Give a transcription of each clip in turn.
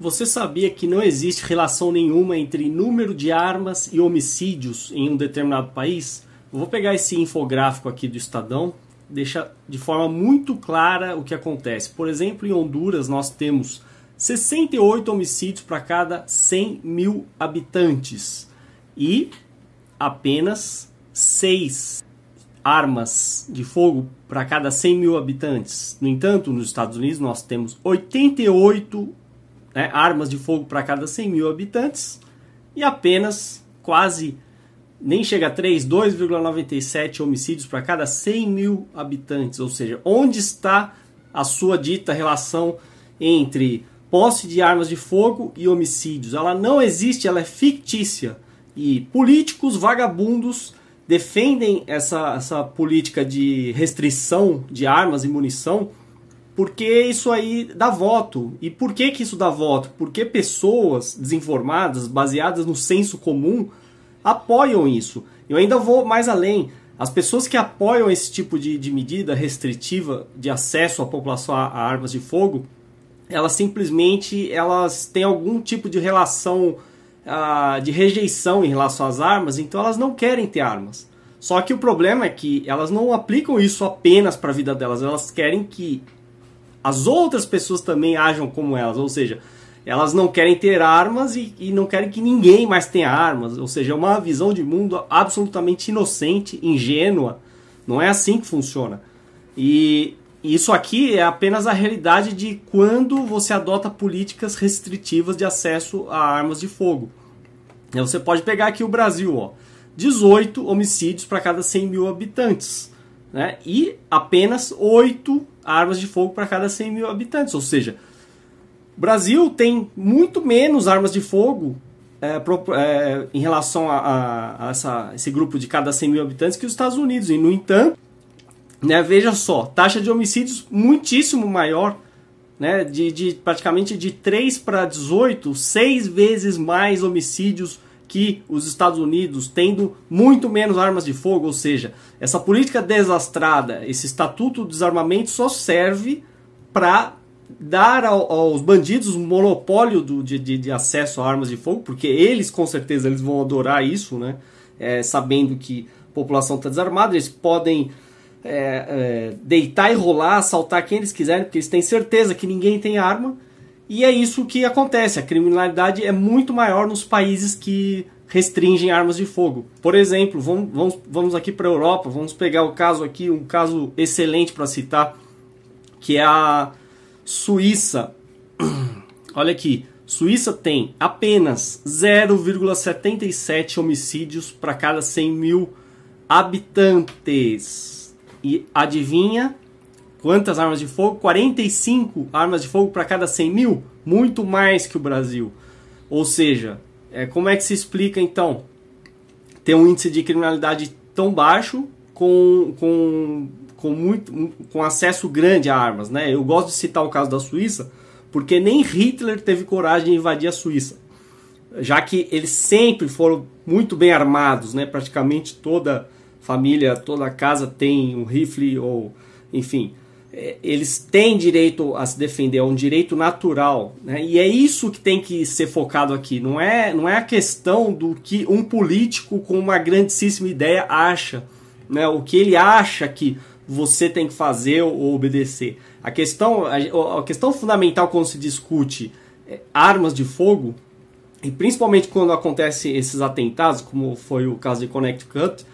Você sabia que não existe relação nenhuma entre número de armas e homicídios em um determinado país? Eu vou pegar esse infográfico aqui do Estadão, deixa de forma muito clara o que acontece. Por exemplo, em Honduras nós temos 68 homicídios para cada 100 mil habitantes e apenas 6 armas de fogo para cada 100 mil habitantes. No entanto, nos Estados Unidos nós temos 88 armas de fogo para cada 100 mil habitantes e apenas quase, nem chega a 3, 2,97 homicídios para cada 100 mil habitantes. Ou seja, onde está a sua dita relação entre posse de armas de fogo e homicídios? Ela não existe, ela é fictícia. E políticos vagabundos defendem essa política de restrição de armas e munição porque isso aí dá voto. E por que isso dá voto? Porque pessoas desinformadas, baseadas no senso comum, apoiam isso. Eu ainda vou mais além. As pessoas que apoiam esse tipo de medida restritiva de acesso à população a armas de fogo, elas têm algum tipo de relação de rejeição em relação às armas, então elas não querem ter armas. Só que o problema é que elas não aplicam isso apenas para a vida delas, elas querem que as outras pessoas também ajam como elas, ou seja, elas não querem ter armas e não querem que ninguém mais tenha armas, ou seja, é uma visão de mundo absolutamente inocente, ingênua, não é assim que funciona. E isso aqui é apenas a realidade de quando você adota políticas restritivas de acesso a armas de fogo. Você pode pegar aqui o Brasil, 18 homicídios para cada 100 mil habitantes, né? E apenas 8 armas de fogo para cada 100 mil habitantes. Ou seja, o Brasil tem muito menos armas de fogo em relação a esse grupo de cada 100 mil habitantes que os Estados Unidos. E, no entanto, veja só, taxa de homicídios muitíssimo maior, praticamente de 3 para 18, 6 vezes mais homicídios que os Estados Unidos, tendo muito menos armas de fogo. Ou seja, essa política desastrada, esse estatuto do desarmamento só serve para dar aos bandidos um monopólio de acesso a armas de fogo, porque eles, com certeza, eles vão adorar isso, sabendo que a população está desarmada, eles podem deitar e rolar, assaltar quem eles quiserem, porque eles têm certeza que ninguém tem arma. E é isso que acontece. A criminalidade é muito maior nos países que restringem armas de fogo. Por exemplo, vamos aqui para a Europa, vamos pegar o caso aqui, um caso excelente para citar, que é a Suíça. Olha aqui, Suíça tem apenas 0,77 homicídios para cada 100 mil habitantes. E adivinha quantas armas de fogo? 45 armas de fogo para cada 100 mil? Muito mais que o Brasil. Ou seja, como é que se explica então ter um índice de criminalidade tão baixo com acesso grande a armas? Eu gosto de citar o caso da Suíça porque nem Hitler teve coragem de invadir a Suíça, já que eles sempre foram muito bem armados, praticamente toda família, toda casa tem um rifle, ou enfim, eles têm direito a se defender, é um direito natural, e é isso que tem que ser focado aqui. Não é a questão do que um político com uma grandíssima ideia acha, o que ele acha que você tem que fazer ou obedecer. A questão fundamental quando se discute armas de fogo, e principalmente quando acontecem esses atentados, como foi o caso de Connecticut,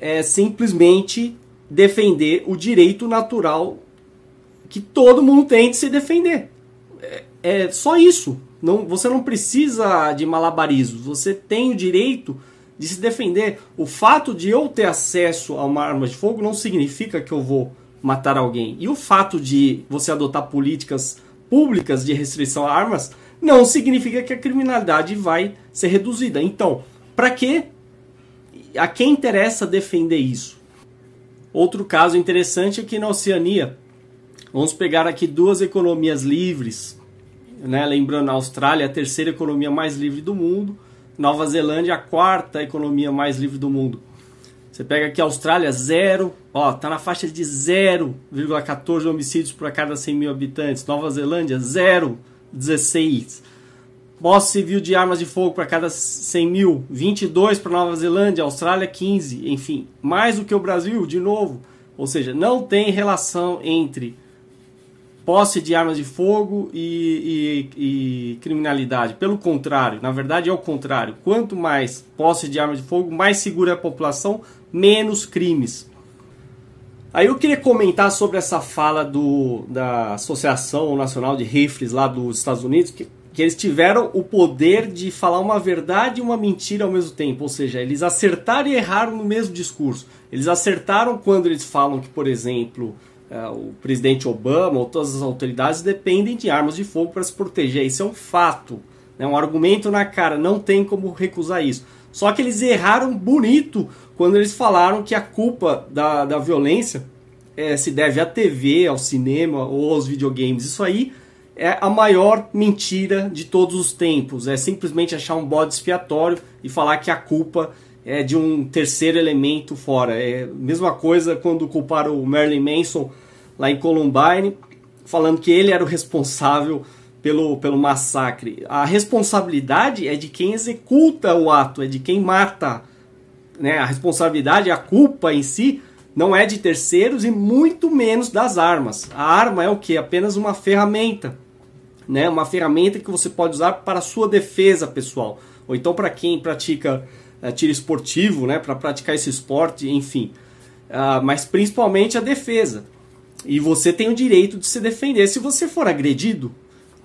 é simplesmente defender o direito natural que todo mundo tem de se defender. É só isso. Você não precisa de malabarismos. Você tem o direito de se defender. O fato de eu ter acesso a uma arma de fogo não significa que eu vou matar alguém. E o fato de você adotar políticas públicas de restrição a armas não significa que a criminalidade vai ser reduzida. Então, para quê? A quem interessa defender isso? Outro caso interessante é que na Oceania, vamos pegar aqui duas economias livres, lembrando, a Austrália é a terceira economia mais livre do mundo, Nova Zelândia a quarta economia mais livre do mundo. Você pega aqui a Austrália, está na faixa de 0,14 homicídios para cada 100 mil habitantes. Nova Zelândia, 0,16. Posse civil de armas de fogo para cada 100 mil, 22 para Nova Zelândia, Austrália 15, enfim, mais do que o Brasil, de novo. Ou seja, não tem relação entre posse de armas de fogo e criminalidade. Pelo contrário, na verdade é o contrário. Quanto mais posse de armas de fogo, mais segura é a população, menos crimes. Aí eu queria comentar sobre essa fala da Associação Nacional de Rifles lá dos Estados Unidos, que eles tiveram o poder de falar uma verdade e uma mentira ao mesmo tempo. Ou seja, eles acertaram e erraram no mesmo discurso. Eles acertaram quando eles falam que, por exemplo, o presidente Obama ou todas as autoridades dependem de armas de fogo para se proteger. Isso é um fato, né? Um argumento na cara, não tem como recusar isso. Só que eles erraram bonito quando eles falaram que a culpa da violência se deve à TV, ao cinema ou aos videogames. Isso aí é a maior mentira de todos os tempos. É simplesmente achar um bode expiatório e falar que a culpa é de um terceiro elemento fora. É a mesma coisa quando culparam o Marilyn Manson lá em Columbine, falando que ele era o responsável pelo massacre. A responsabilidade é de quem executa o ato, é de quem mata, né? A responsabilidade, a culpa em si, não é de terceiros e muito menos das armas. A arma é o quê? Apenas uma ferramenta, né? Uma ferramenta que você pode usar para a sua defesa pessoal. Ou então para quem pratica tiro esportivo, né? Para praticar esse esporte, enfim. Mas principalmente a defesa. E você tem o direito de se defender se você for agredido,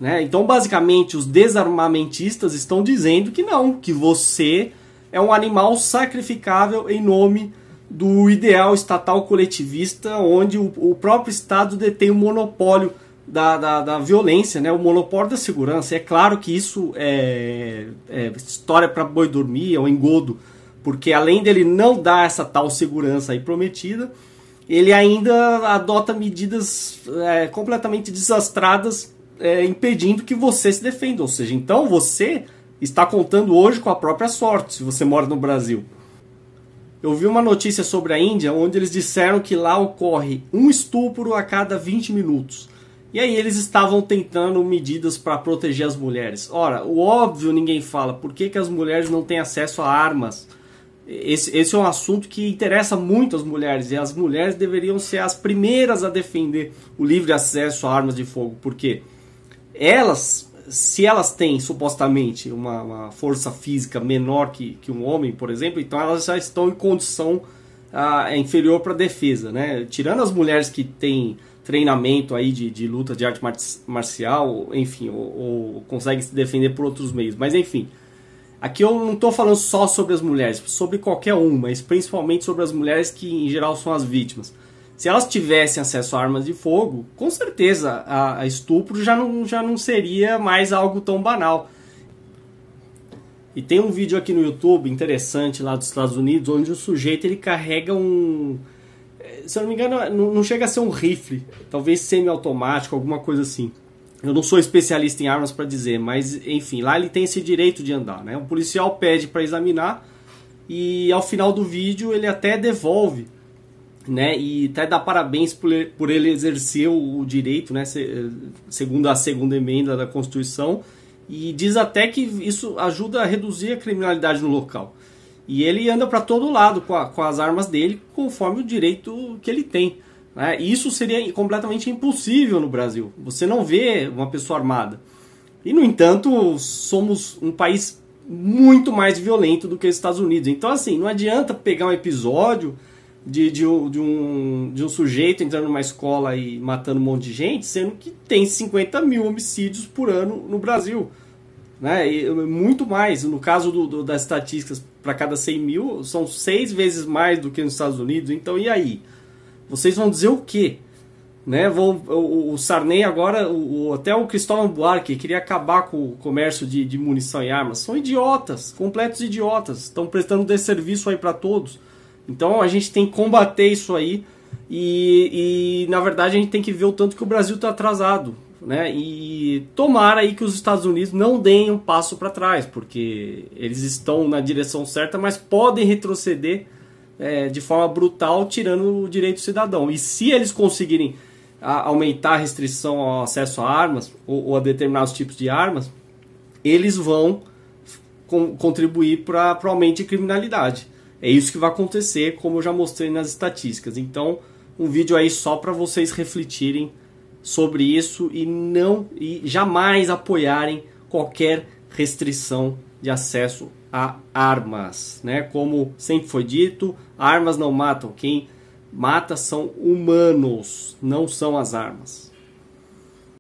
né? Então, basicamente, os desarmamentistas estão dizendo que não, que você é um animal sacrificável em nome do ideal estatal coletivista, onde o próprio Estado detém o monopólio da violência, né? O monopólio da segurança. É claro que isso é história para boi dormir, é um engodo, porque além dele não dar essa tal segurança aí prometida, ele ainda adota medidas completamente desastradas, impedindo que você se defenda. Ou seja, então você está contando hoje com a própria sorte, se você mora no Brasil. Eu vi uma notícia sobre a Índia, onde eles disseram que lá ocorre um estupro a cada 20 minutos. E aí eles estavam tentando medidas para proteger as mulheres. Ora, o óbvio ninguém fala. Por que as mulheres não têm acesso a armas? Esse é um assunto que interessa muito as mulheres. E as mulheres deveriam ser as primeiras a defender o livre acesso a armas de fogo. Porque elas, se elas têm supostamente uma força física menor que um homem, por exemplo, então elas já estão em condição inferior para defesa, né? Tirando as mulheres que têm treinamento aí de luta de arte marcial, enfim, ou conseguem se defender por outros meios. Mas enfim, aqui eu não estou falando só sobre as mulheres, sobre qualquer uma, mas principalmente sobre as mulheres que em geral são as vítimas. Se elas tivessem acesso a armas de fogo, com certeza a estupro já não seria mais algo tão banal. E tem um vídeo aqui no YouTube interessante lá dos Estados Unidos, onde o sujeito ele carrega se eu não me engano, não chega a ser um rifle, talvez semiautomático, alguma coisa assim. Eu não sou especialista em armas para dizer, mas enfim, lá ele tem esse direito de andar, né? O policial pede para examinar e ao final do vídeo ele até devolve, né? E até dá parabéns por ele exercer o direito, né? Segundo a segunda emenda da Constituição, e diz até que isso ajuda a reduzir a criminalidade no local. E ele anda para todo lado com as armas dele, conforme o direito que ele tem, né? E isso seria completamente impossível no Brasil. Você não vê uma pessoa armada. E, no entanto, somos um país muito mais violento do que os Estados Unidos. Então, assim, não adianta pegar um episódio de um sujeito entrando numa escola e matando um monte de gente, sendo que tem 50 mil homicídios por ano no Brasil, né? E muito mais. No caso das estatísticas, para cada 100 mil, são 6 vezes mais do que nos Estados Unidos. Então, e aí? Vocês vão dizer o quê? Né? O Sarney agora, até o Cristóvão Buarque queria acabar com o comércio de munição e armas. São idiotas, completos idiotas. Estão prestando desserviço aí para todos. Então a gente tem que combater isso aí e na verdade a gente tem que ver o tanto que o Brasil está atrasado, né? E tomara aí que os Estados Unidos não deem um passo para trás, porque eles estão na direção certa, mas podem retroceder de forma brutal, tirando o direito do cidadão. E se eles conseguirem aumentar a restrição ao acesso a armas ou a determinados tipos de armas, eles vão contribuir para o aumento de criminalidade. É isso que vai acontecer, como eu já mostrei nas estatísticas. Então, um vídeo aí só para vocês refletirem sobre isso e jamais apoiarem qualquer restrição de acesso a armas, né? Como sempre foi dito, armas não matam. Quem mata são humanos, não são as armas.